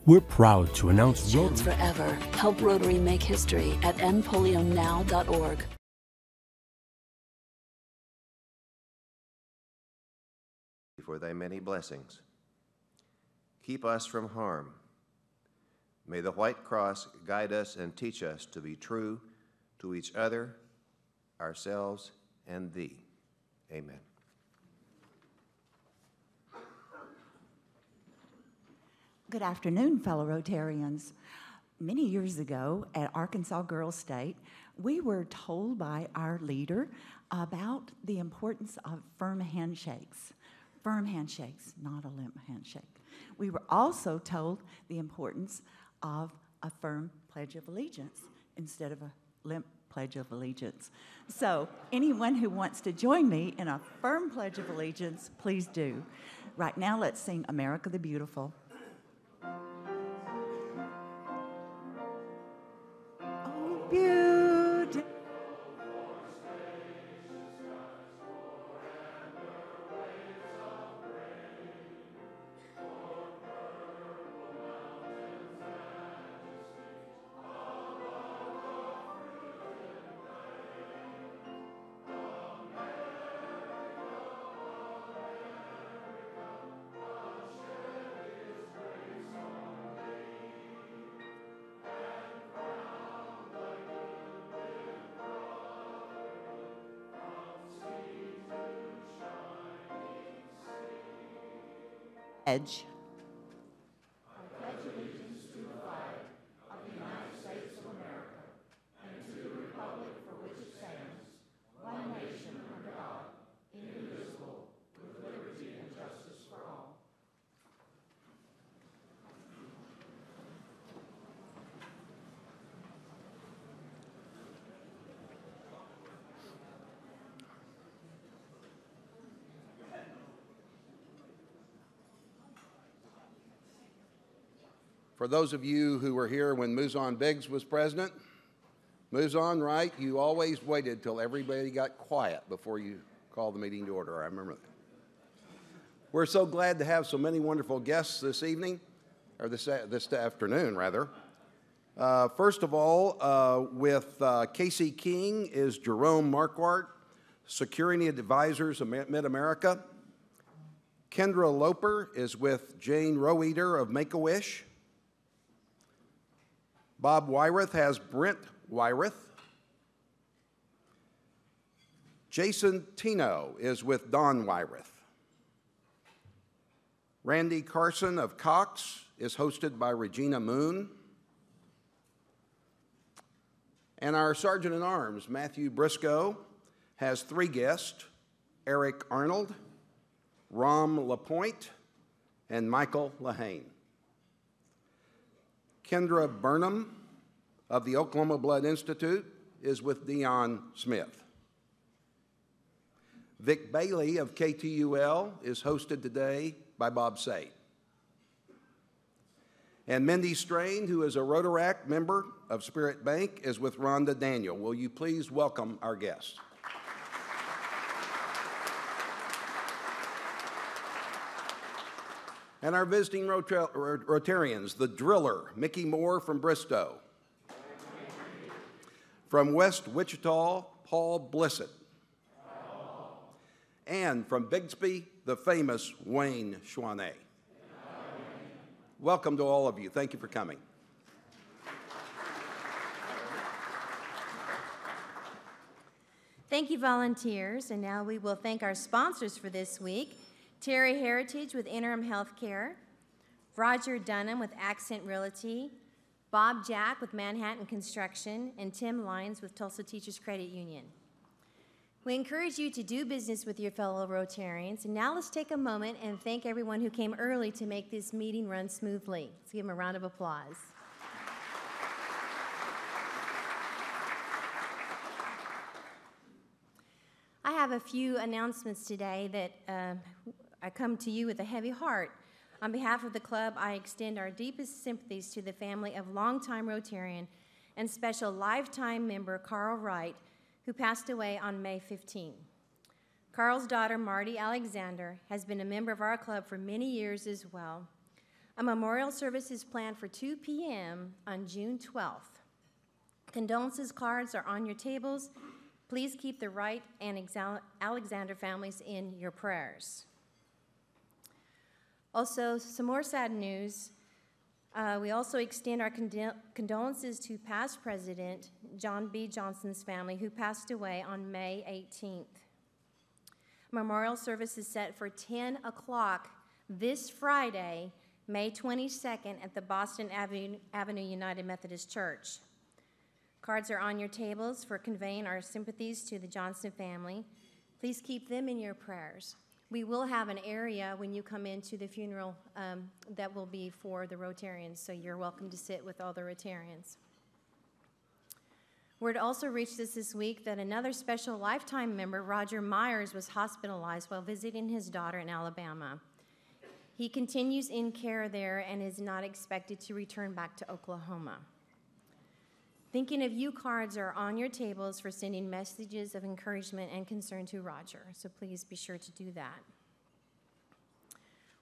We're proud to announce Chance Forever. Help Rotary make history at endpolionow.org. For thy many blessings. Keep us from harm. May the white cross guide us and teach us to be true to each other, ourselves, and thee. Amen. Good afternoon, fellow Rotarians. Many years ago at Arkansas Girls State, we were told by our leader about the importance of firm handshakes. Firm handshakes, not a limp handshake. We were also told the importance of a firm Pledge of Allegiance instead of a limp Pledge of Allegiance. So anyone who wants to join me in a firm Pledge of Allegiance, please do. Right now, let's sing America the Beautiful. Oh, beautiful. Edge. I pledge allegiance to the flag of the United States of America and to the republic for which it stands, one nation under God, indivisible, with liberty and justice for all. For those of you who were here when Muzon Biggs was president, Muzon, right, you always waited till everybody got quiet before you called the meeting to order. I remember that. We're so glad to have so many wonderful guests this evening, or this afternoon, rather. First of all, with Casey King is Jerome Marquardt, Security Advisors of Mid-America. Kendra Loper is with Jane Roeater of Make-A-Wish. Bob Wyrath has Brent Wyrath. Jason Tino is with Don Wyrath. Randy Carson of Cox is hosted by Regina Moon. And our Sergeant-at-Arms, Matthew Briscoe, has three guests, Eric Arnold, Rom LaPointe, and Michael Lahane. Kendra Burnham of the Oklahoma Blood Institute is with Dion Smith. Vic Bailey of KTUL is hosted today by Bob Sate. And Mindy Strain, who is a Rotaract member of Spirit Bank, is with Rhonda Daniel. Will you please welcome our guests? And our visiting Rotarians, the driller, Mickey Moore from Bristow. From West Wichita, Paul Blissett. And from Bixby, the famous Wayne Schwanet. Welcome to all of you. Thank you for coming. Thank you, volunteers. And now we will thank our sponsors for this week. Terry Heritage with Interim Healthcare, Roger Dunham with Accent Realty, Bob Jack with Manhattan Construction, and Tim Lyons with Tulsa Teachers Credit Union. We encourage you to do business with your fellow Rotarians. And now let's take a moment and thank everyone who came early to make this meeting run smoothly. Let's give them a round of applause. I have a few announcements today that I come to you with a heavy heart. On behalf of the club, I extend our deepest sympathies to the family of longtime Rotarian and special lifetime member Carl Wright, who passed away on May 15. Carl's daughter, Marty Alexander, has been a member of our club for many years as well. A memorial service is planned for 2 p.m. on June 12th. Condolences cards are on your tables. Please keep the Wright and Alexander families in your prayers. Also, some more sad news. We also extend our condolences to past President John B. Johnson's family, who passed away on May 18th. Memorial service is set for 10 o'clock this Friday, May 22nd, at the Boston Avenue United Methodist Church. Cards are on your tables for conveying our sympathies to the Johnson family. Please keep them in your prayers. We will have an area when you come into the funeral that will be for the Rotarians, so you're welcome to sit with all the Rotarians. Word also reached us this week that another special lifetime member, Roger Myers, was hospitalized while visiting his daughter in Alabama. He continues in care there and is not expected to return back to Oklahoma. Thinking of you cards are on your tables for sending messages of encouragement and concern to Roger, so please be sure to do that.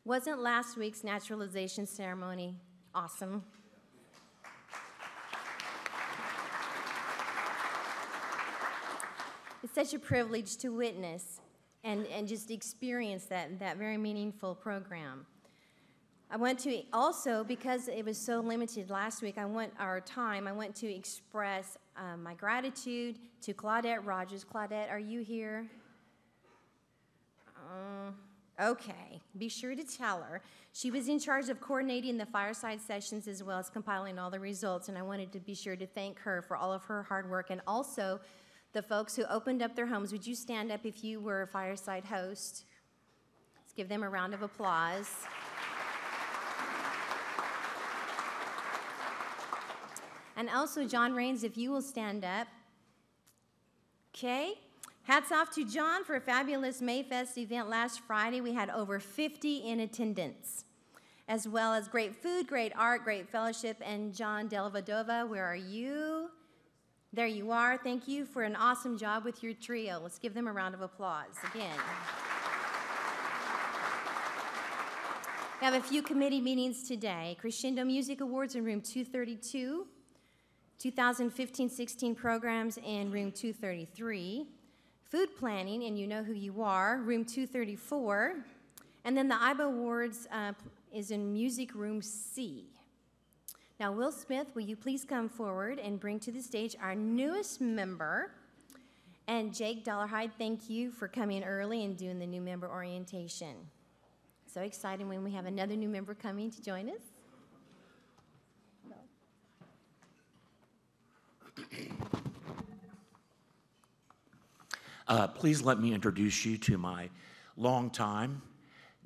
Wasn't last week's naturalization ceremony awesome? It's such a privilege to witness and just experience that very meaningful program. I want to also, because it was so limited last week, I want to express my gratitude to Claudette Rogers. Claudette, are you here? Okay, be sure to tell her. She was in charge of coordinating the fireside sessions as well as compiling all the results, and I wanted to be sure to thank her for all of her hard work, and also the folks who opened up their homes. Would you stand up if you were a fireside host? Let's give them a round of applause. And also, John Raines, if you will stand up. Okay. Hats off to John for a fabulous Mayfest event last Friday. We had over 50 in attendance, as well as great food, great art, great fellowship. And John Delavadova, where are you? There you are. Thank you for an awesome job with your trio. Let's give them a round of applause again. We have a few committee meetings today. Crescendo Music Awards in room 232. 2015-16 programs in room 233. Food planning, and you know who you are, room 234. And then the IBA Awards is in music room C. Now, Will Smith, will you please come forward and bring to the stage our newest member? And Jake Dollarhide, thank you for coming early and doing the new member orientation. So exciting when we have another new member coming to join us. Please let me introduce you to my longtime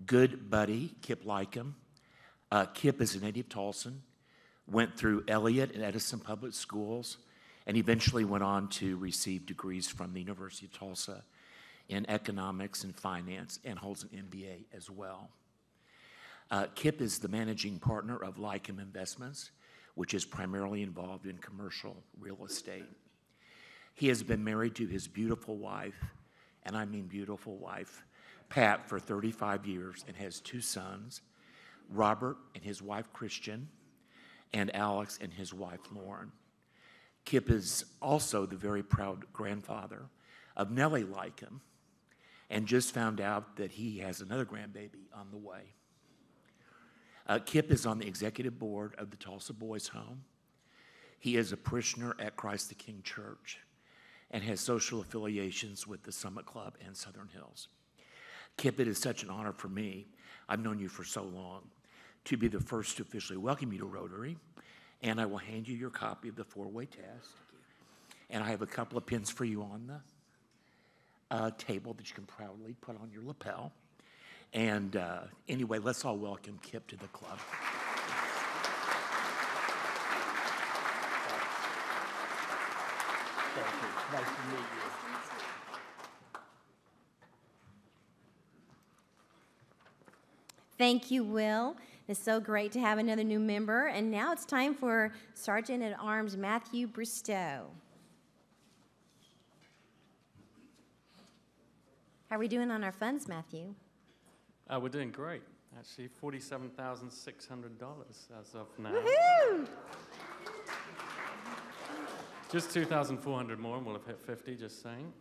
good buddy, Kip Holcomb. Kip is a native Tulsan, went through Elliott and Edison Public Schools, and eventually went on to receive degrees from the University of Tulsa in economics and finance, and holds an MBA as well. Kip is the managing partner of Holcomb Investments, which is primarily involved in commercial real estate. He has been married to his beautiful wife, and I mean beautiful wife, Pat, for 35 years, and has 2 sons, Robert and his wife Christian, and Alex and his wife Lauren. Kip is also the very proud grandfather of Nellie Holcomb, and just found out that he has another grandbaby on the way. Kip is on the executive board of the Tulsa Boys Home. He is a parishioner at Christ the King Church and has social affiliations with the Summit Club and Southern Hills. Kip, it is such an honor for me, I've known you for so long, to be the first to officially welcome you to Rotary, and I will hand you your copy of the 4-way test. And I have a couple of pins for you on the table that you can proudly put on your lapel. And anyway, let's all welcome Kip to the club. Thank you. Nice to meet you. Thank you, Will. It's so great to have another new member. And now it's time for Sergeant at Arms Matthew Bristow. How are we doing on our funds, Matthew? We're doing great. Actually, $47,600 as of now. Woohoo! Just 2,400 more, and we'll have hit 50, just saying.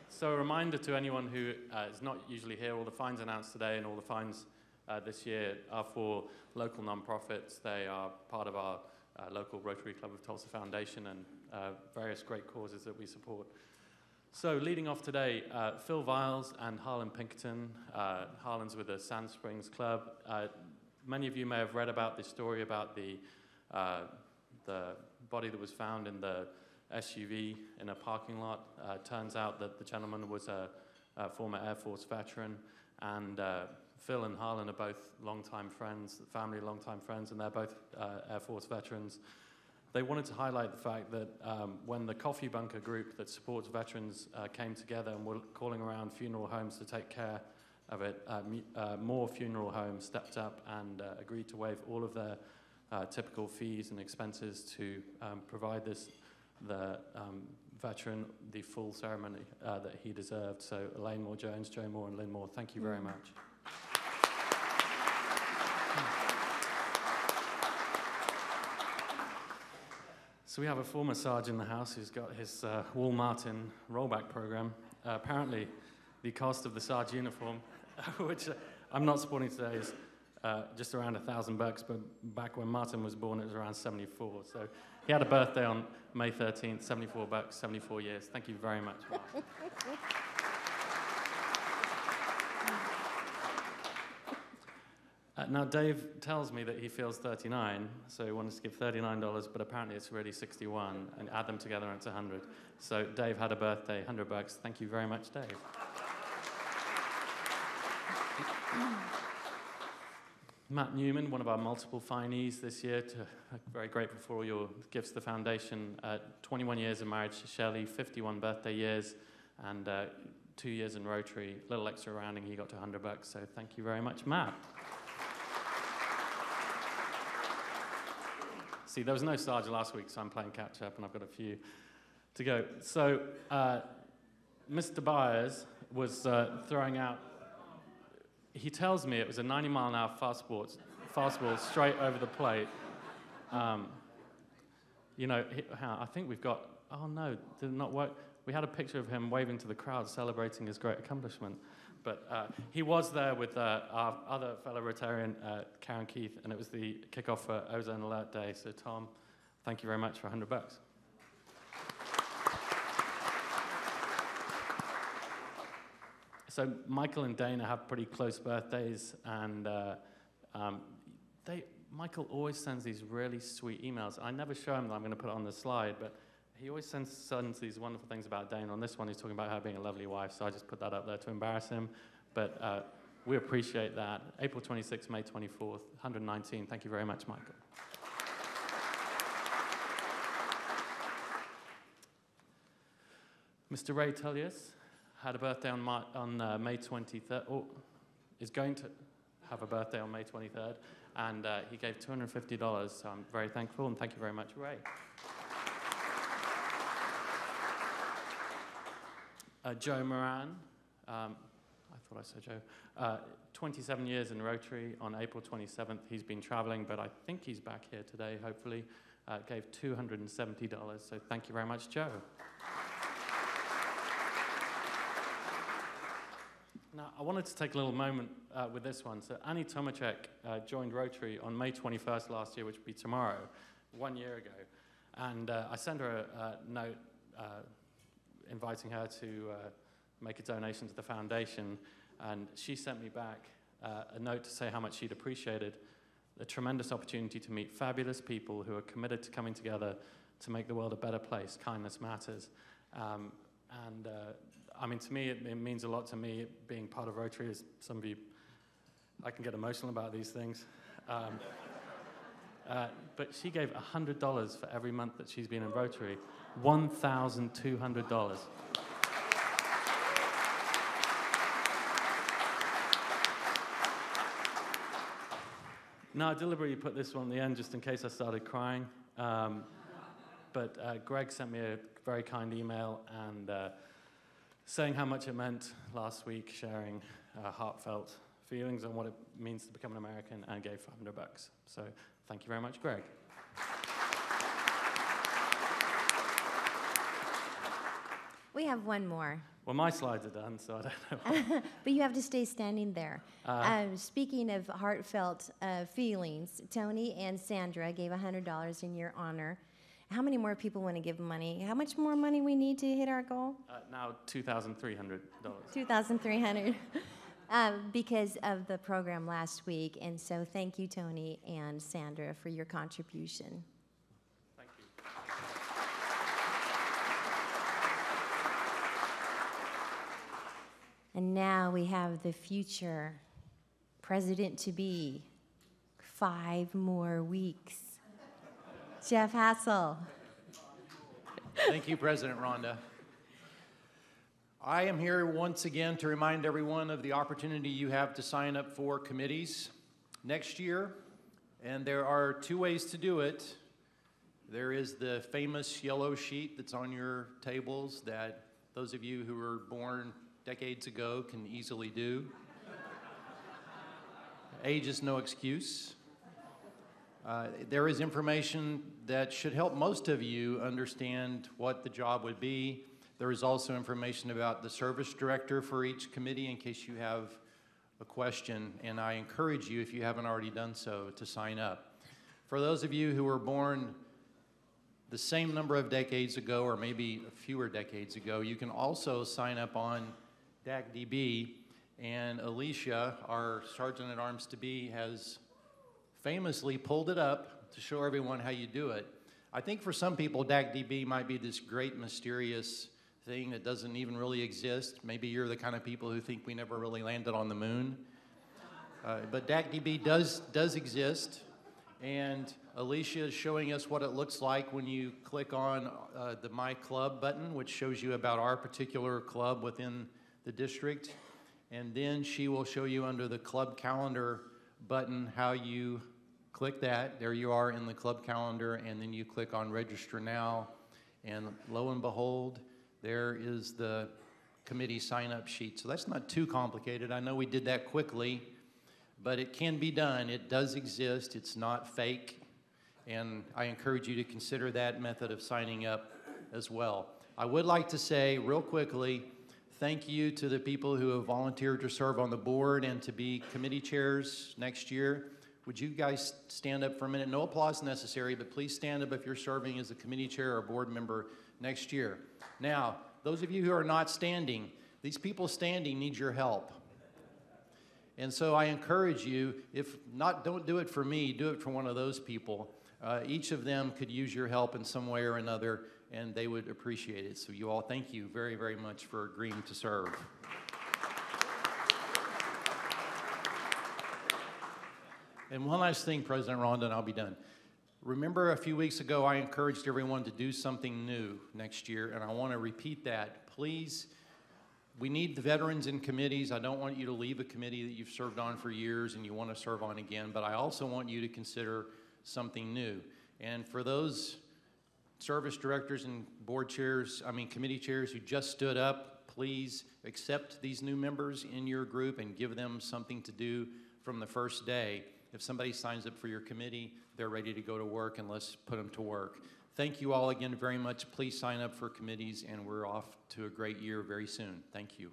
So a reminder to anyone who is not usually here, all the fines announced today and all the fines this year are for local nonprofits. They are part of our local Rotary Club of Tulsa Foundation and various great causes that we support. So leading off today, Phil Viles and Harlan Pinkerton. Harlan's with the Sand Springs Club. Many of you may have read about this story about the body that was found in the SUV in a parking lot. Turns out that the gentleman was a former Air Force veteran, and Phil and Harlan are both longtime friends, family longtime friends, and they're both Air Force veterans. They wanted to highlight the fact that when the Coffee Bunker group that supports veterans came together and were calling around funeral homes to take care of it, more funeral homes stepped up and agreed to waive all of their typical fees and expenses to provide the veteran the full ceremony that he deserved. So Elaine Moore-Jones, Joe Moore, and Lynn Moore, thank you very much. So we have a former sergeant in the house who's got his Wal Martin rollback program. Apparently, the cost of the Sarge uniform, which I'm not supporting today, is just around $1,000, but back when Martin was born, it was around 74. So he had a birthday on May 13th, $74, 74 years. Thank you very much, Mark. Now, Dave tells me that he feels 39, so he wants to give $39, but apparently it's really 61, and add them together and it's 100. So Dave had a birthday, $100. Thank you very much, Dave. Matt Newman, one of our multiple finees this year, very grateful for all your gifts to the foundation. 21 years of marriage to Shelley, 51 birthday years, and 2 years in Rotary. A little extra rounding, he got to $100, so thank you very much, Matt. See, there was no Sarge last week, so I'm playing catch-up, and I've got a few to go. So, Mr. Byers was throwing out, he tells me it was a 90-mile-an-hour fastball straight over the plate. You know, I think we've got, oh no, did it not work? We had a picture of him waving to the crowd, celebrating his great accomplishment. But he was there with our other fellow Rotarian, Karen Keith, and it was the kickoff for Ozone Alert Day. So, Tom, thank you very much for $100. So, Michael and Dana have pretty close birthdays, and Michael always sends these really sweet emails. I never show him that I'm going to put it on the slide, but he always sends these wonderful things about Dana. On this one, he's talking about her being a lovely wife, so I just put that up there to embarrass him. But we appreciate that. April 26th, May 24th, 119. Thank you very much, Michael. Mr. Ray Tullius had a birthday on May 23rd, or is going to have a birthday on May 23rd, and he gave $250, so I'm very thankful, and thank you very much, Ray. Joe Moran, I thought I said Joe, 27 years in Rotary. On April 27th, he's been traveling, but I think he's back here today, hopefully. Gave $270, so thank you very much, Joe. Now, I wanted to take a little moment with this one. So Annie Tomacek joined Rotary on May 21st last year, which would be tomorrow, 1 year ago. And I sent her a note inviting her to make a donation to the foundation, and she sent me back a note to say how much she'd appreciated the tremendous opportunity to meet fabulous people who are committed to coming together to make the world a better place. Kindness matters. I mean, to me, it means a lot to me being part of Rotary. As some of you, I can get emotional about these things. But she gave $100 for every month that she's been in Rotary. $1,200. Now, I deliberately put this one at the end just in case I started crying. But Greg sent me a very kind email and saying how much it meant last week, sharing heartfelt feelings on what it means to become an American and gave $500. So thank you very much, Greg. We have one more. Well, my slides are done, so I don't know. But you have to stay standing there. Speaking of heartfelt feelings, Tony and Sandra gave $100 in your honor. How many more people want to give money? How much more money we need to hit our goal? Now $2,300. $2,300 because of the program last week. And so thank you, Tony and Sandra, for your contribution. Thank you. And now we have the future president-to-be. 5 more weeks. Jeff Hassel. Thank you, President Rhonda. I am here once again to remind everyone of the opportunity you have to sign up for committees next year, and there are 2 ways to do it. There is the famous yellow sheet that's on your tables that those of you who were born decades ago can easily do. Age is no excuse. There is information that should help most of you understand what the job would be. There is also information about the service director for each committee in case you have a question, and I encourage you, if you haven't already done so, to sign up. For those of you who were born the same number of decades ago, or maybe fewer decades ago, you can also sign up on DACDB, and Alicia, our Sergeant-at-Arms-to-be, has famously pulled it up to show everyone how you do it. I think for some people, DACDB might be this great mysterious thing that doesn't even really exist. Maybe you're the kind of people who think we never really landed on the moon. But DACDB does exist, and Alicia is showing us what it looks like when you click on the My Club button, which shows you about our particular club within the district. And then she will show you under the club calendar button how you click that. There you are in the club calendar, and then you click on Register Now, and lo and behold, there is the committee sign-up sheet. So that's not too complicated. I know we did that quickly, but it can be done. It does exist. It's not fake, and I encourage you to consider that method of signing up as well. I would like to say real quickly, thank you to the people who have volunteered to serve on the board and to be committee chairs next year. Would you guys stand up for a minute? No applause necessary, but please stand up if you're serving as a committee chair or board member next year. Now, those of you who are not standing, these people standing need your help. And so I encourage you, if not, don't do it for me, do it for one of those people. Each of them could use your help in some way or another, and they would appreciate it. So you all, thank you very, very much for agreeing to serve. And one last thing, President Rhonda, and I'll be done. Remember a few weeks ago, I encouraged everyone to do something new next year, and I want to repeat that. Please, we need the veterans in committees. I don't want you to leave a committee that you've served on for years and you want to serve on again, but I also want you to consider something new. And for those service directors and committee chairs who just stood up, please accept these new members in your group and give them something to do from the first day. If somebody signs up for your committee, they're ready to go to work, and let's put them to work. Thank you all again very much. Please sign up for committees, and we're off to a great year very soon. Thank you.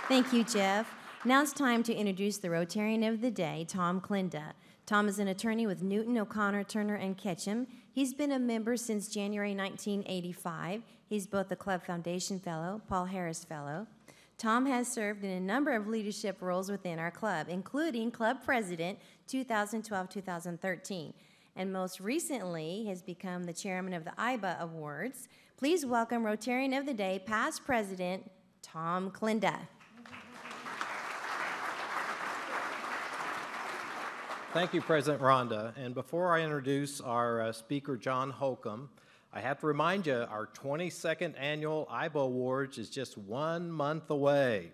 Thank you, Jeff. Now it's time to introduce the Rotarian of the Day, Tom Klinda. Tom is an attorney with Newton, O'Connor, Turner, and Ketchum. He's been a member since January 1985. He's both a Club Foundation Fellow, Paul Harris Fellow. Tom has served in a number of leadership roles within our club, including Club President 2012-2013, and most recently has become the chairman of the IBA Awards. Please welcome Rotarian of the Day, past President Tom Klinda. Thank you, President Rhonda. And before I introduce our speaker, John Holcomb, I have to remind you, our 22nd annual IBA Awards is just 1 month away.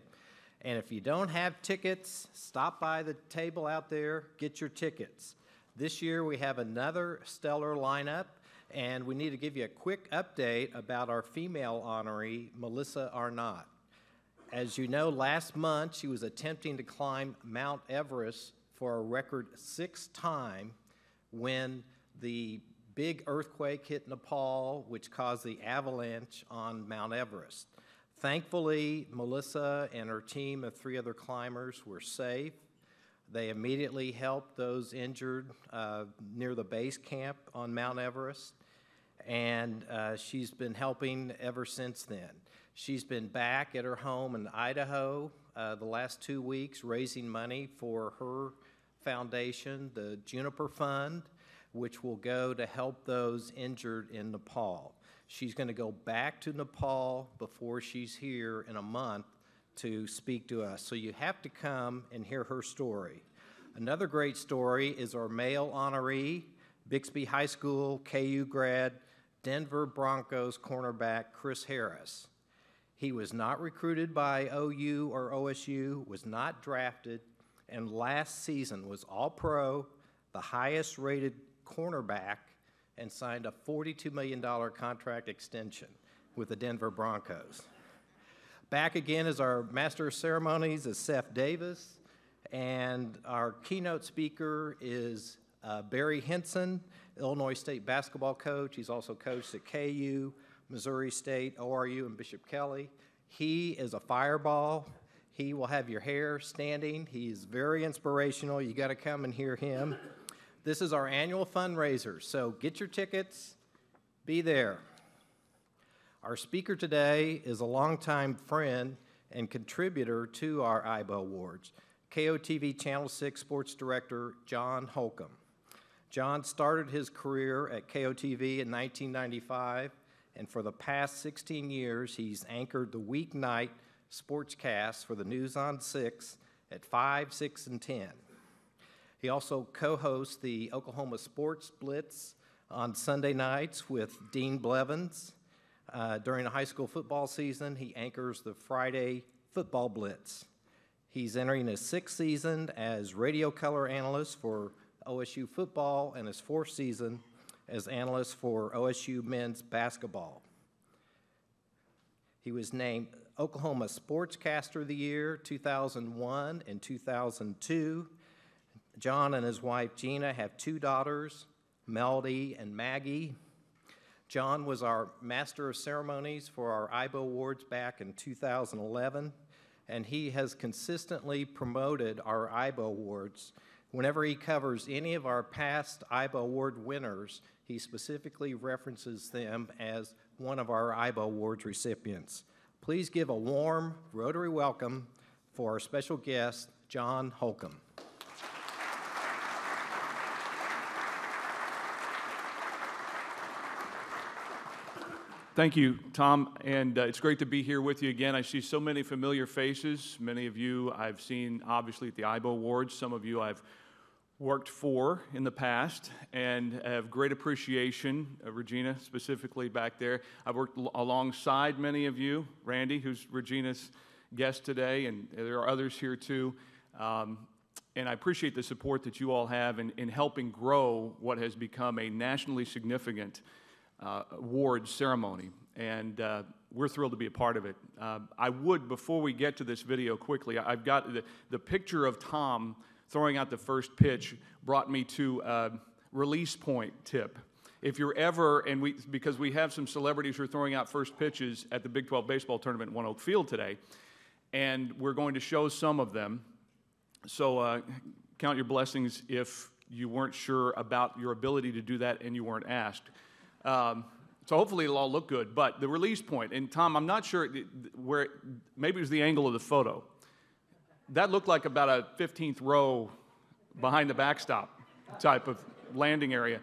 And if you don't have tickets, stop by the table out there, get your tickets. This year we have another stellar lineup, and we need to give you a quick update about our female honoree, Melissa Arnott. As you know, last month she was attempting to climb Mount Everest for a record 6th time when the big earthquake hit Nepal, which caused the avalanche on Mount Everest. Thankfully, Melissa and her team of 3 other climbers were safe. They immediately helped those injured near the base camp on Mount Everest, and she's been helping ever since then. She's been back at her home in Idaho the last 2 weeks raising money for her foundation, the Juniper Fund, which will go to help those injured in Nepal. She's going to go back to Nepal before she's here in a month to speak to us. So you have to come and hear her story. Another great story is our male honoree, Bixby High School, KU grad, Denver Broncos cornerback Chris Harris. He was not recruited by OU or OSU, was not drafted, and last season was All-Pro, the highest rated cornerback, and signed a $42 million contract extension with the Denver Broncos. Back again as our Master of Ceremonies is Seth Davis, and our keynote speaker is Barry Henson, Illinois State basketball coach. He's also coached at KU, Missouri State, ORU, and Bishop Kelly. He is a fireball. He will have your hair standing. He's very inspirational. You got to come and hear him. This is our annual fundraiser, so get your tickets, be there. Our speaker today is a longtime friend and contributor to our IBO Awards, KOTV Channel 6 Sports Director John Holcomb. John started his career at KOTV in 1995, and for the past 16 years, he's anchored the weeknight sportscast for the News on 6 at 5, 6, and 10. He also co-hosts the Oklahoma Sports Blitz on Sunday nights with Dean Blevins. During the high school football season, he anchors the Friday Football Blitz. He's entering his 6th season as radio color analyst for OSU football and his 4th season as analyst for OSU men's basketball. He was named Oklahoma Sportscaster of the Year 2001 and 2002. John and his wife Gina have 2 daughters, Melody and Maggie. John was our Master of Ceremonies for our IBO Awards back in 2011, and he has consistently promoted our IBO Awards. Whenever he covers any of our past IBO Award winners, he specifically references them as one of our IBO Awards recipients. Please give a warm Rotary welcome for our special guest, John Holcomb. Thank you, Tom, and it's great to be here with you again. I see so many familiar faces. Many of you I've seen, obviously, at the IBO Awards. Some of you I've worked for in the past and have great appreciation, Regina specifically back there. I've worked alongside many of you, Randy, who's Regina's guest today, and there are others here too. And I appreciate the support that you all have in helping grow what has become a nationally significant award ceremony, and we're thrilled to be a part of it. I would, before we get to this video quickly, I've got the picture of Tom throwing out the first pitch brought me to a release point tip. If you're ever, because we have some celebrities who are throwing out first pitches at the Big 12 baseball tournament at One Oak Field today, and we're going to show some of them. So count your blessings if you weren't sure about your ability to do that and you weren't asked. So hopefully it'll all look good. But the release point, and Tom, I'm not sure where, maybe it was the angle of the photo. That looked like about a 15th row behind the backstop type of landing area.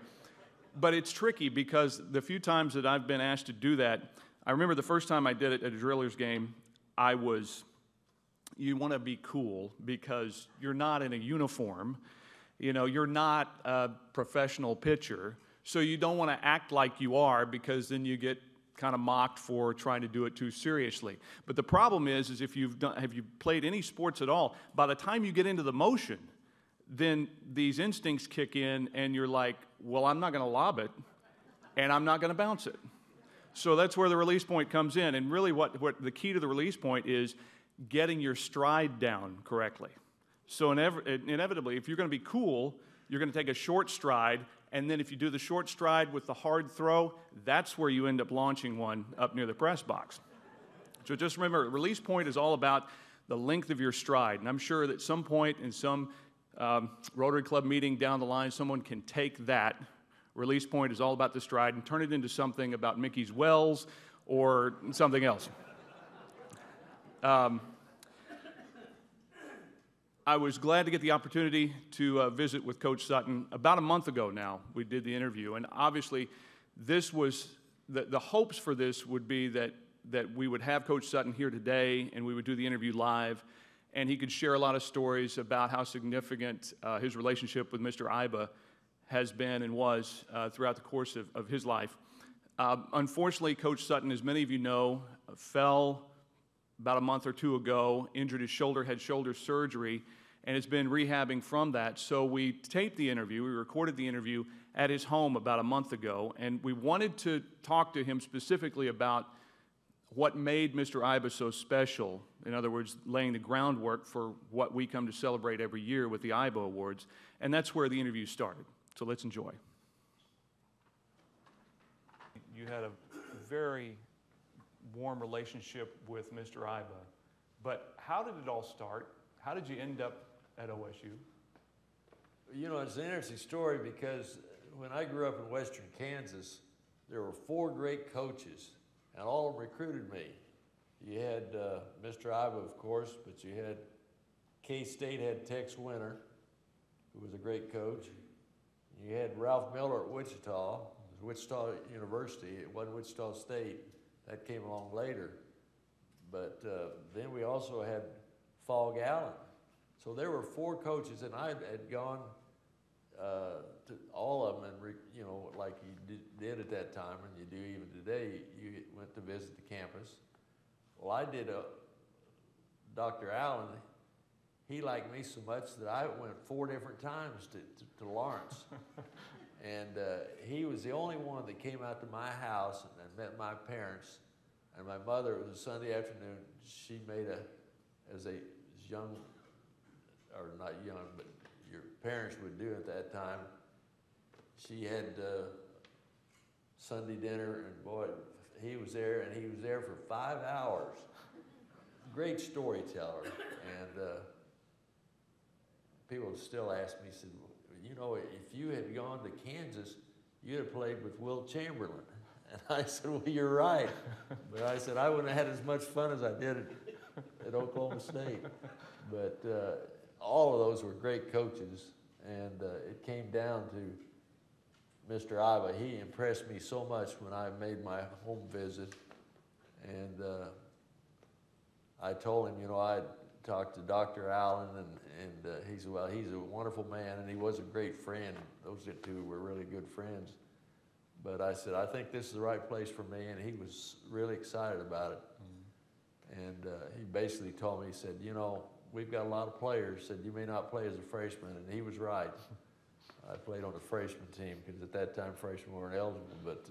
But it's tricky because the few times that I've been asked to do that, I remember the first time I did it at a Drillers game, you want to be cool because you're not in a uniform. You know, you're not a professional pitcher. So you don't want to act like you are because then you get kind of mocked for trying to do it too seriously. But the problem is if you've played any sports at all, by the time you get into the motion, then these instincts kick in and you're like, well, I'm not going to lob it and I'm not going to bounce it. So that's where the release point comes in. And really what the key to the release point is getting your stride down correctly. So inevitably, if you're going to be cool, you're going to take a short stride, and then if you do the short stride with the hard throw, that's where you end up launching one up near the press box. So just remember, release point is all about the length of your stride, and I'm sure that at some point in some Rotary Club meeting down the line, someone can take that. Release point is all about the stride and turn it into something about Mickey's Wells or something else. I was glad to get the opportunity to visit with Coach Sutton. About a month ago now, we did the interview, and obviously this was, the hopes for this would be that we would have Coach Sutton here today and we would do the interview live, and he could share a lot of stories about how significant his relationship with Mr. Iba has been and was throughout the course of his life. Unfortunately, Coach Sutton, as many of you know, fell about a month or two ago, injured his shoulder, had shoulder surgery, and has been rehabbing from that. So we taped the interview, we recorded the interview at his home about a month ago, and we wanted to talk to him specifically about what made Mr. Iba so special. In other words, laying the groundwork for what we come to celebrate every year with the Iba Awards, and that's where the interview started. So let's enjoy. You had a very warm relationship with Mr. Iba, but how did it all start? How did you end up at OSU? You know, it's an interesting story because when I grew up in western Kansas, there were 4 great coaches, and all of them recruited me. You had Mr. Iba, of course, but you had K-State had Tex Winter, who was a great coach. You had Ralph Miller at Wichita. It was Wichita University. It wasn't Wichita State. That came along later. But then we also had Fogg Allen. So there were 4 coaches, and I had gone to all of them, and you know, like you did at that time, and you do even today, you went to visit the campus. Well, I did Dr. Allen. He liked me so much that I went 4 different times to Lawrence. And he was the only one that came out to my house and met my parents. And my mother, it was a Sunday afternoon, she made as young, or not young, but your parents would do at that time, she had Sunday dinner, and boy, he was there, and he was there for 5 hours. Great storyteller. And people still ask me, said, you know, if you had gone to Kansas, you'd have played with Will Chamberlain. And I said, well, you're right. But I said, I wouldn't have had as much fun as I did at Oklahoma State. But all of those were great coaches. And it came down to Mr. Iba. He impressed me so much when I made my home visit. And I told him, you know, I'd talked to Dr. Allen, and he said, well, he's a wonderful man, and he was a great friend. Those 2 were really good friends. But I said, I think this is the right place for me, and he was really excited about it. Mm-hmm. And he basically told me, he said, you know, we've got a lot of players. Said, you may not play as a freshman, and he was right. I played on the freshman team, because at that time, freshmen weren't eligible. But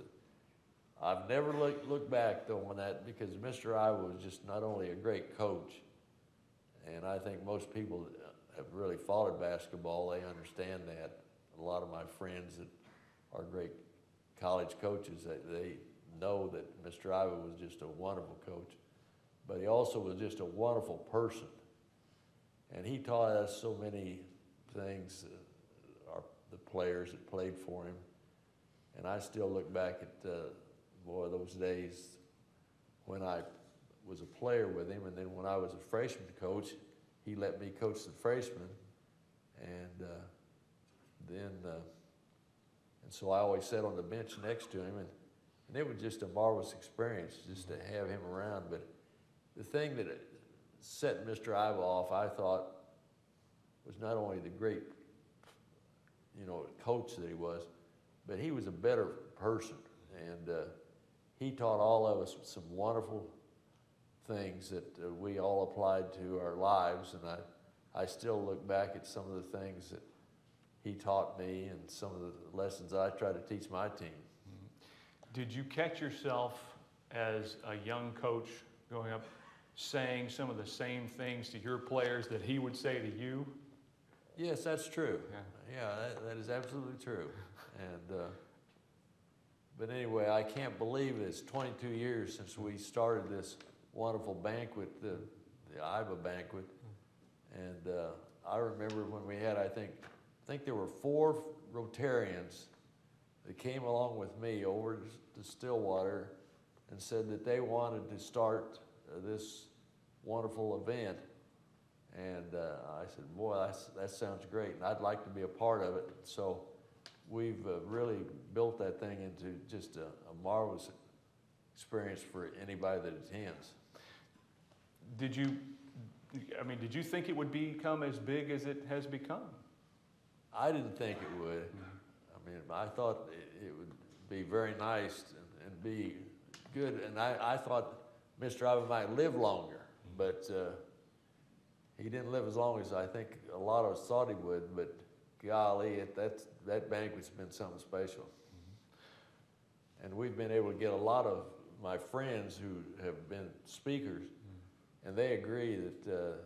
I've never looked back, though, on that, because Mr. Iba was just not only a great coach, and I think most people that have really followed basketball, they understand that. A lot of my friends that are great college coaches, they know that Mr. Iba was just a wonderful coach, but he also was just a wonderful person. And he taught us so many things, the players that played for him. And I still look back at, boy, those days when I was a player with him, and then when I was a freshman coach, he let me coach the freshmen, and so I always sat on the bench next to him, and it was just a marvelous experience just to have him around. But the thing that set Mr. Iba off, I thought, was not only the great, you know, coach that he was, but he was a better person, and he taught all of us some wonderful things that we all applied to our lives, and I still look back at some of the things that he taught me and some of the lessons I try to teach my team. Did you catch yourself as a young coach growing up saying some of the same things to your players that he would say to you? Yes, that's true. Yeah, that is absolutely true. And but anyway, I can't believe it's 22 years since we started this wonderful banquet, the IBA banquet. And I remember when we had, I think there were 4 Rotarians that came along with me over to Stillwater and said that they wanted to start this wonderful event. And I said, boy, that sounds great, and I'd like to be a part of it. So we've really built that thing into just a marvelous experience for anybody that attends. Did you think it would become as big as it has become? I didn't think it would. I mean, I thought it would be very nice and be good, and I thought Mr. Ivan might live longer, but he didn't live as long as I think a lot of us thought he would, but golly, that banquet's been something special. And we've been able to get a lot of my friends who have been speakers, and they agree that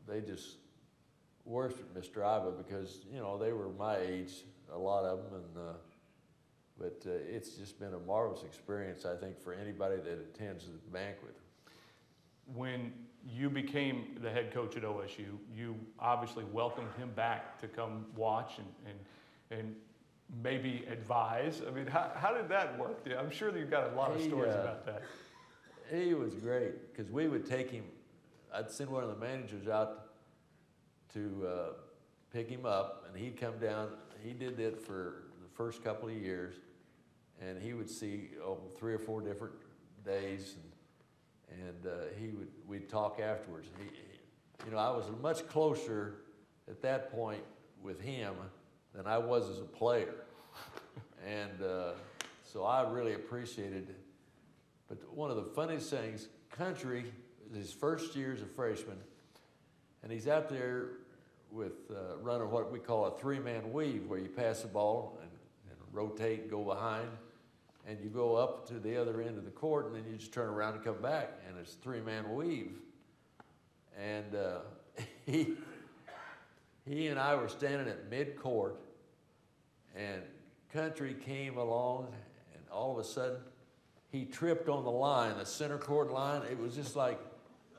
they just worship Mr. Iva because, you know, they were my age, a lot of them, and but it's just been a marvelous experience, I think, for anybody that attends the banquet. When you became the head coach at OSU, you obviously welcomed him back to come watch and maybe advise. I mean, how did that work? I'm sure that you've got a lot of stories about that. He was great because we would take him. I'd send one of the managers out to pick him up, and he'd come down. He did that for the first couple of years, and he would see 3 or 4 different days, and we'd talk afterwards. You know, I was much closer at that point with him than I was as a player, and so I really appreciated it. But one of the funniest things, Country, his first year as a freshman, and he's out there with running what we call a 3-man weave, where you pass the ball and rotate and go behind, and you go up to the other end of the court, and then you just turn around and come back, and it's 3-man weave. And he and I were standing at mid-court, and Country came along, and all of a sudden, he tripped on the line, the center court line. It was just like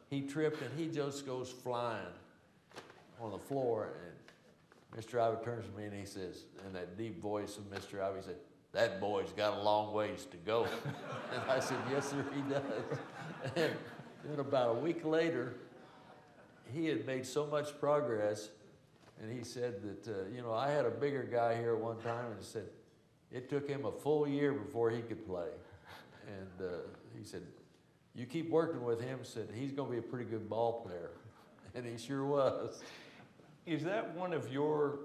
he tripped, and he just goes flying on the floor. And Mr. Ivy turns to me, and he says, in that deep voice of Mr. Ivy, he said, "That boy's got a long ways to go." And I said, "Yes, sir, he does." And then about a week later, he had made so much progress, and he said that, you know, I had a bigger guy here at one time, and he said, it took him a full year before he could play. And he said, "You keep working with him," said, "he's going to be a pretty good ball player." And he sure was. Is that one of your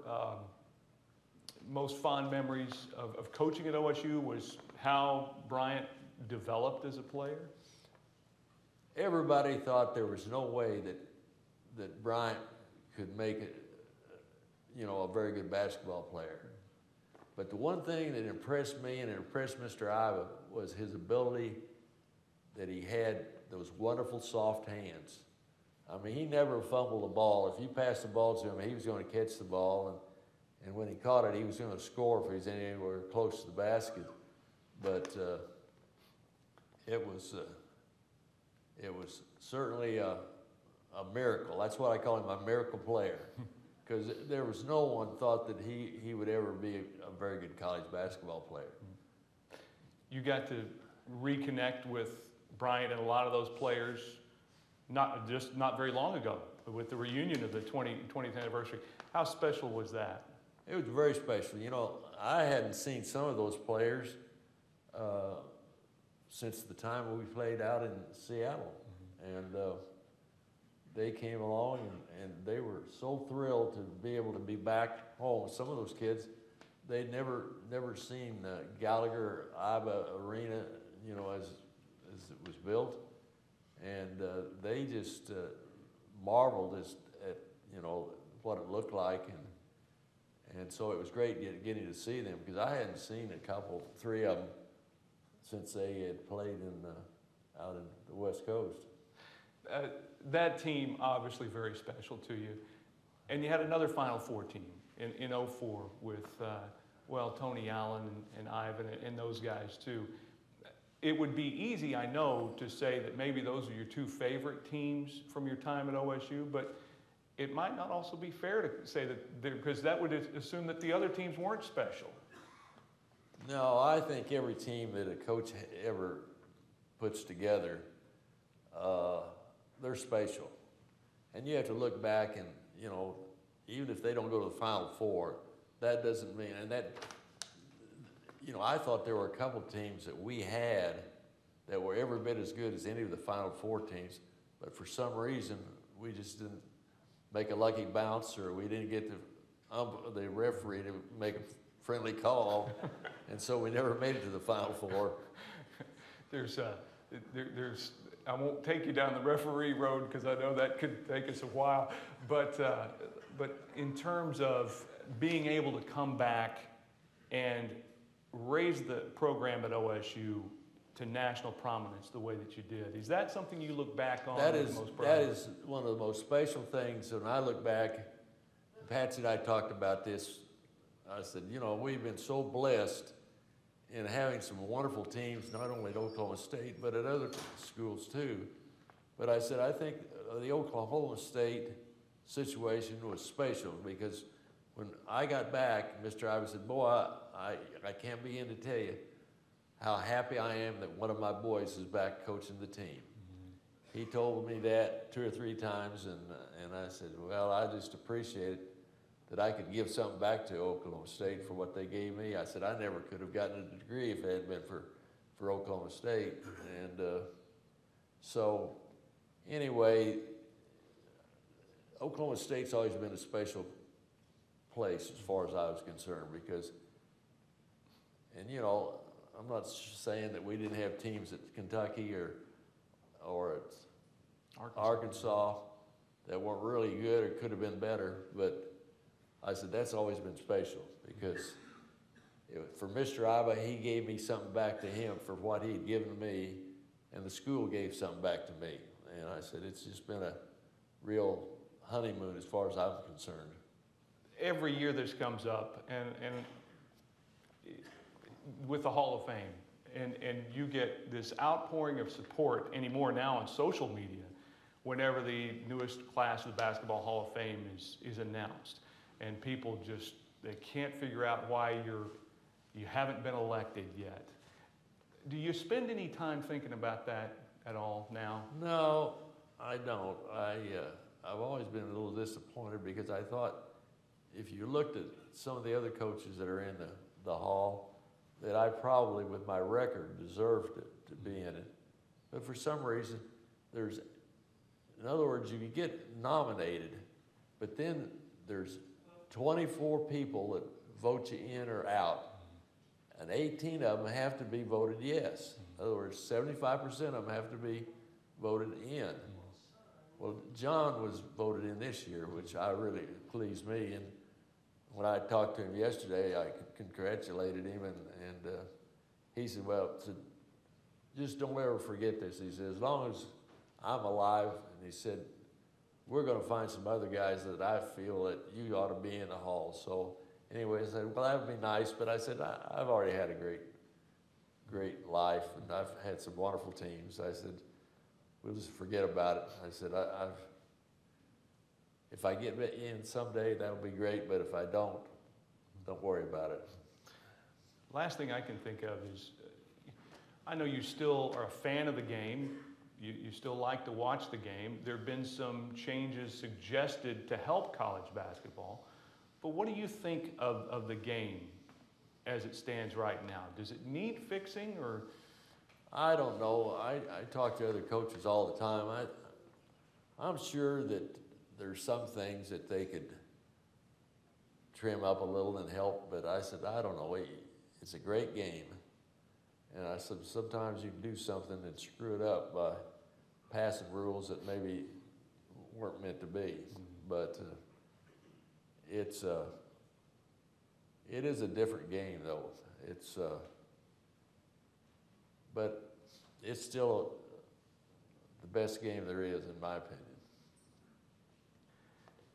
most fond memories of coaching at OSU, was how Bryant developed as a player? Everybody thought there was no way that Bryant could make it, you know, a very good basketball player. But the one thing that impressed me and impressed Mr. Iva was his ability that he had those wonderful soft hands. I mean, he never fumbled the ball. If you passed the ball to him, he was going to catch the ball, and when he caught it, he was going to score if he was anywhere close to the basket. But it was certainly a miracle. That's what I call him, a miracle player. Because there was no one thought that he would ever be a very good college basketball player. You got to reconnect with Bryant and a lot of those players not very long ago with the reunion of the 20th anniversary. How special was that? It was very special. You know, I hadn't seen some of those players since the time we played out in Seattle. And they came along, and they were so thrilled to be able to be back home. Some of those kids, they'd never seen Gallagher Iba Arena, you know, as it was built, and they just marveled at you know what it looked like, and so it was great getting to see them, because I hadn't seen a 3 of them since they had played out in the West Coast. That team obviously very special to you. And you had another Final Four team in '04 with, well, Tony Allen and Ivan and those guys too. It would be easy, I know, to say that maybe those are your two favorite teams from your time at OSU, but it might not also be fair to say that, because that would assume that the other teams weren't special. No, I think every team that a coach ever puts together, they're special. And you have to look back and, you know, even if they don't go to the Final Four, that doesn't mean, and that, you know, I thought there were a couple teams that we had that were every bit as good as any of the Final Four teams, but for some reason, we just didn't make a lucky bounce, or we didn't get the referee to make a friendly call, and so we never made it to the Final Four. There's, I won't take you down the referee road because I know that could take us a while, but in terms of being able to come back and raise the program at OSU to national prominence the way that you did, is that something you look back on? That is one of the most special things. When I look back, Patsy and I talked about this. I said, you know, we've been so blessed in having some wonderful teams, not only at Oklahoma State, but at other schools too. But I said, I think the Oklahoma State situation was special because when I got back, Mr. Ivey said, boy, I can't begin to tell you how happy I am that one of my boys is back coaching the team. Mm-hmm. He told me that 2 or 3 times, and I said, well, I just appreciate it that I could give something back to Oklahoma State for what they gave me. I said, I never could have gotten a degree if it hadn't been for Oklahoma State. And so anyway, Oklahoma State's always been a special place as far as I was concerned because, and you know, I'm not saying that we didn't have teams at Kentucky or at Arkansas that weren't really good or could have been better, but I said, that's always been special because for Mr. Ivey, he gave me something back to him for what he had given me, and the school gave something back to me. And I said, it's just been a real honeymoon as far as I'm concerned. Every year this comes up, and with the Hall of Fame, and you get this outpouring of support anymore now on social media whenever the newest class of the Basketball Hall of Fame is announced. And people just, they can't figure out why you haven't been elected yet. Do you spend any time thinking about that at all now? No, I don't. I've always been a little disappointed because I thought if you looked at some of the other coaches that are in the hall, that I probably, with my record, deserved to be in it. But for some reason, in other words, you can get nominated, but then there's 24 people that vote you in or out, and 18 of them have to be voted yes. In other words, 75% of them have to be voted in. Well, John was voted in this year, which really pleased me, and when I talked to him yesterday, I congratulated him, and he said, well, just don't ever forget this. He said, as long as I'm alive, and he said, we're going to find some other guys that I feel that you ought to be in the hall. So anyway, I said, well, that would be nice, but I said, I've already had a great life, and I've had some wonderful teams. I said, we'll just forget about it. I said, if I get in someday, that'll be great, but if I don't worry about it. Last thing I can think of is, I know you still are a fan of the game. You still like to watch the game. There have been some changes suggested to help college basketball. But what do you think of the game as it stands right now? Does it need fixing, or? I don't know. I talk to other coaches all the time. I'm sure that there's some things that they could trim up a little and help, but I said, I don't know. It's a great game. And I said, sometimes you can do something and screw it up by passing rules that maybe weren't meant to be. But it is a different game, though. But it's still the best game there is, in my opinion.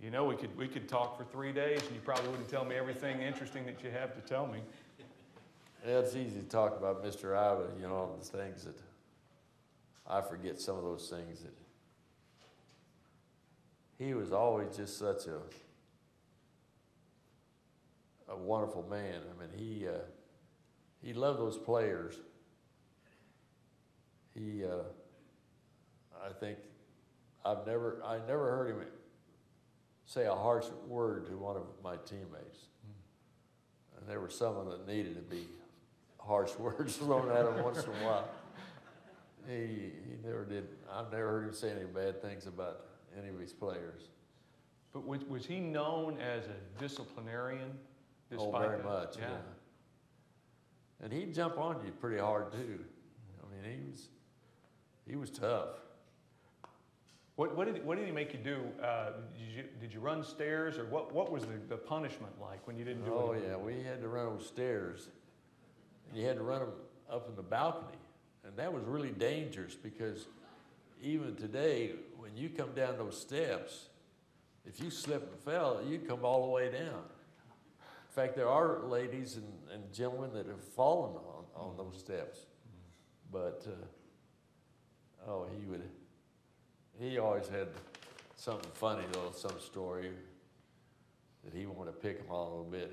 You know, we could talk for 3 days, and you probably wouldn't tell me everything interesting that you have to tell me. Yeah, it's easy to talk about Mr. Iowa, you know, the things that I forget some of those things that he was always just such a wonderful man. I mean, he loved those players. I think I never heard him say a harsh word to one of my teammates. And there were some of them that needed to be harsh words thrown at him once in a while. He never did. I've never heard him say any bad things about any of his players. But was he known as a disciplinarian? Oh, very much, yeah. And he'd jump on you pretty hard too. I mean, he was tough. What did he make you do? Did you run stairs, or what was the punishment like when you didn't do it? Oh yeah, we had to run those stairs, and you had to run them up in the balcony, and that was really dangerous because even today, when you come down those steps, if you slip and fell, you'd come all the way down. In fact, there are ladies and gentlemen that have fallen on those steps. But, oh, he always had something funny, though, some story that he wanted to pick him on a little bit.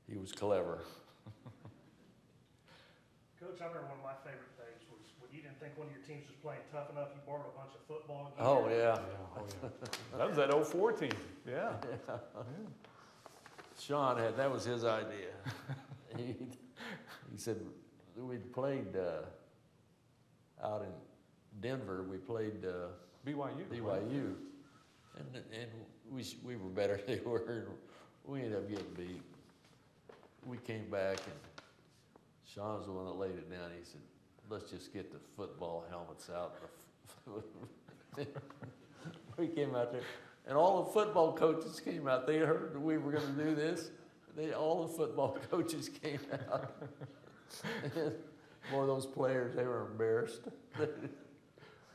He was clever. Coach, I remember one of my favorite things was when you didn't think one of your teams was playing tough enough, you borrowed a bunch of football gear. Oh, yeah. That was that 04 team, yeah. Sean that was his idea. He said, we'd played out in Denver, we played BYU. And we were better than they were. We ended up getting beat. We came back, and Sean's the one that laid it down. He said, let's just get the football helmets out. We came out there, and all the football coaches came out. They heard that we were going to do this. All the football coaches came out. And more of those players, they were embarrassed.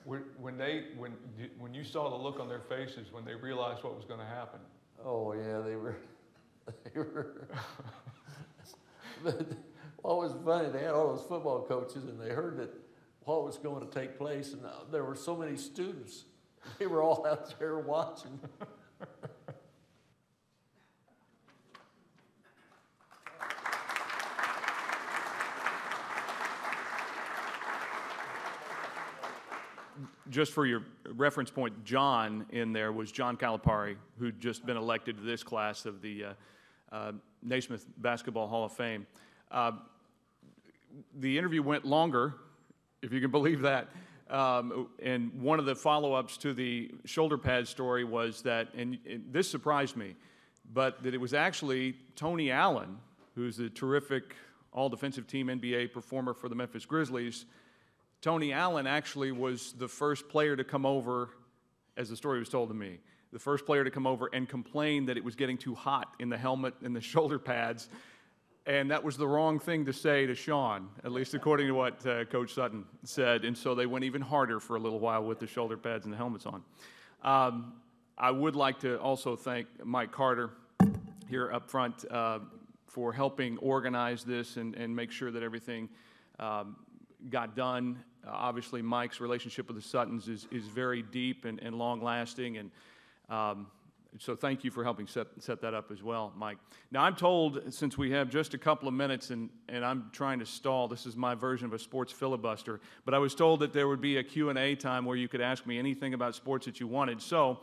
When you saw the look on their faces when they realized what was going to happen. Oh yeah, they were. But what was funny, they had all those football coaches, and they heard that what was going to take place, and there were so many students. They were all out there watching. Just for your reference point, John in there was John Calipari, who'd just been elected to this class of the Naismith Basketball Hall of Fame. The interview went longer, if you can believe that. And one of the follow-ups to the shoulder pad story was that, and this surprised me, but that it was actually Tony Allen, who's the terrific all-defensive team NBA performer for the Memphis Grizzlies. Tony Allen actually was the first player to come over, as the story was told to me, the first player to come over and complain that it was getting too hot in the helmet and the shoulder pads. And that was the wrong thing to say to Sean, at least according to what Coach Sutton said. And so they went even harder for a little while with the shoulder pads and the helmets on. I would like to also thank Mike Carter here up front for helping organize this and make sure that everything got done. Obviously, Mike's relationship with the Suttons is very deep and long-lasting, and so thank you for helping set that up as well, Mike. Now, I'm told, since we have just a couple of minutes, and I'm trying to stall, this is my version of a sports filibuster, but I was told that there would be a Q&A time where you could ask me anything about sports that you wanted. So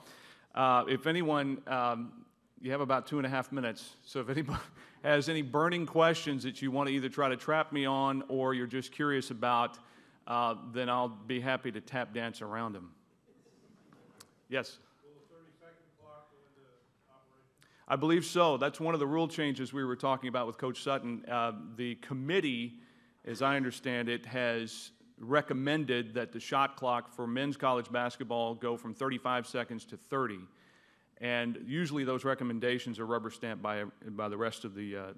if anyone, you have about 2.5 minutes, so if anybody has any burning questions that you want to either try to trap me on or you're just curious about, then I'll be happy to tap dance around them. Yes? Will the 30-second clock go into operation? I believe so. That's one of the rule changes we were talking about with Coach Sutton. The committee, as I understand it, has recommended that the shot clock for men's college basketball go from 35 seconds to 30. And usually those recommendations are rubber stamped by the rest of the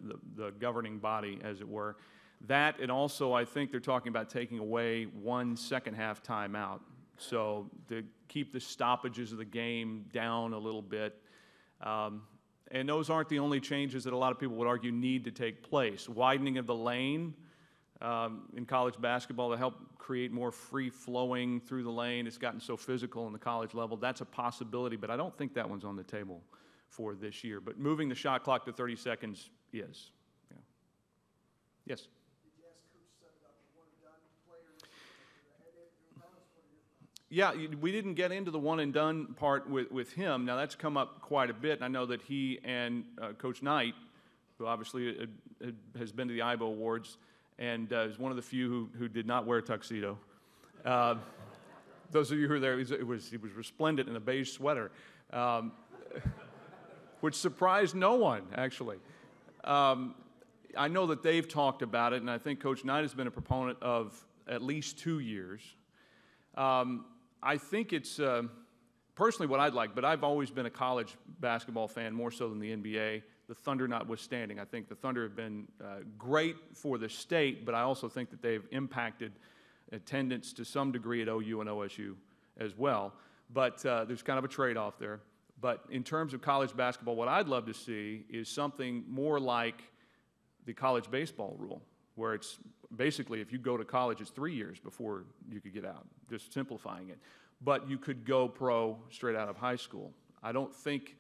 governing body, as it were. That, and also I think they're talking about taking away 1 second-half timeout, so to keep the stoppages of the game down a little bit. And those aren't the only changes that a lot of people would argue need to take place. Widening of the lane in college basketball to help create more free-flowing through the lane. It's gotten so physical in the college level. That's a possibility, but I don't think that one's on the table for this year. But moving the shot clock to 30 seconds is. Yeah. Yes? Did you ask Coach Sutton about the one-and-done players? Yeah, we didn't get into the one-and-done part with him. Now, that's come up quite a bit, and I know that he and Coach Knight, who obviously has been to the IBO Awards, and is one of the few who did not wear a tuxedo. Those of you who were there, he was resplendent in a beige sweater, which surprised no one, actually. I know that they've talked about it, and I think Coach Knight has been a proponent of at least 2 years. I think it's personally what I'd like, but I've always been a college basketball fan more so than the NBA, the Thunder notwithstanding. I think the Thunder have been great for the state, but I also think that they've impacted attendance to some degree at OU and OSU as well. But there's kind of a trade-off there. But in terms of college basketball, what I'd love to see is something more like the college baseball rule, where it's basically if you go to college, it's 3 years before you could get out, just simplifying it. But you could go pro straight out of high school. I don't think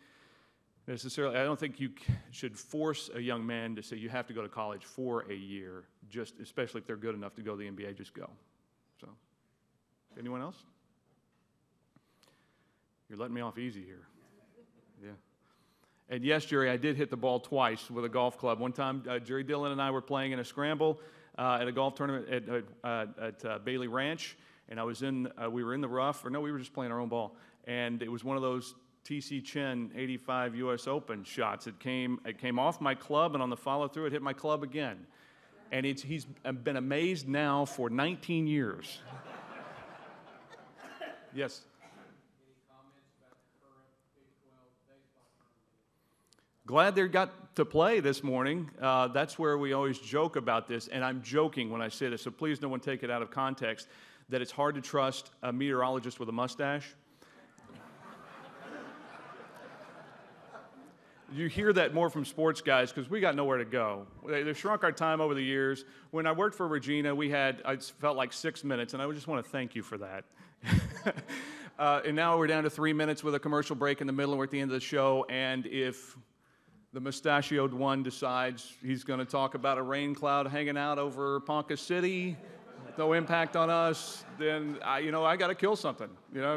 you should force a young man to say you have to go to college for a year, just especially if they're good enough to go to the NBA, just go. So, anyone else? You're letting me off easy here. Yeah. And yes, Jerry, I did hit the ball twice with a golf club. One time, Jerry Dillon and I were playing in a scramble at a golf tournament at Bailey Ranch, and we were in the rough, or no, we were just playing our own ball, and it was one of those T.C. Chen 85 U.S. Open shots. It came off my club, and on the follow-through, it hit my club again. And he's been amazed now for 19 years. Yes? Glad they got to play this morning. That's where we always joke about this, and I'm joking when I say this, so please no one take it out of context, that it's hard to trust a meteorologist with a mustache. You hear that more from sports guys because we got nowhere to go. They shrunk our time over the years. When I worked for Regina, I felt like 6 minutes, and I just want to thank you for that. And now we're down to 3 minutes with a commercial break in the middle, and we're at the end of the show, and if the mustachioed one decides he's going to talk about a rain cloud hanging out over Ponca City, no impact on us, then I got to kill something,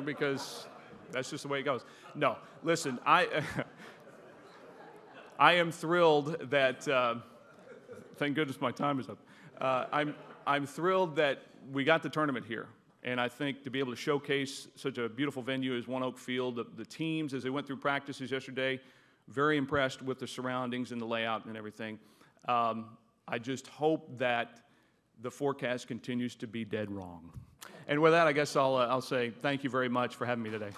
because that's just the way it goes. No, listen, I am thrilled that, thank goodness my time is up. I'm thrilled that we got the tournament here. And I think to be able to showcase such a beautiful venue as One Oak Field, the teams, as they went through practices yesterday, very impressed with the surroundings and the layout and everything. I just hope that the forecast continues to be dead wrong. And with that, I guess I'll say thank you very much for having me today.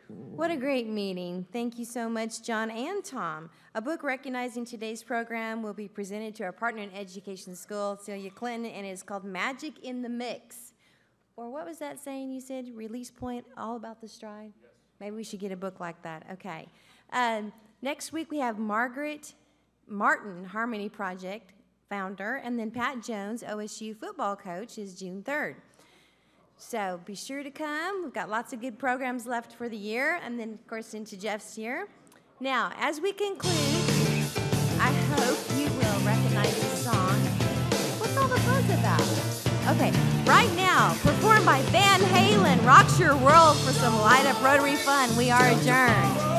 What a great meeting. Thank you so much, John and Tom. A book recognizing today's program will be presented to our partner in education school, Celia Clinton, and it's called Magic in the Mix. Or what was that saying you said? Release point, all about the stride? Yes. Maybe we should get a book like that. Okay. Next week we have Margaret Martin, Harmony Project founder, and then Pat Jones, OSU football coach, is June 3rd. So be sure to come. We've got lots of good programs left for the year, and then, of course, into Jeff's year. Now, as we conclude, I hope you will recognize this song. What's all the buzz about? Okay, right now, performed by Van Halen, rocks your world for some light-up Rotary fun. We are adjourned.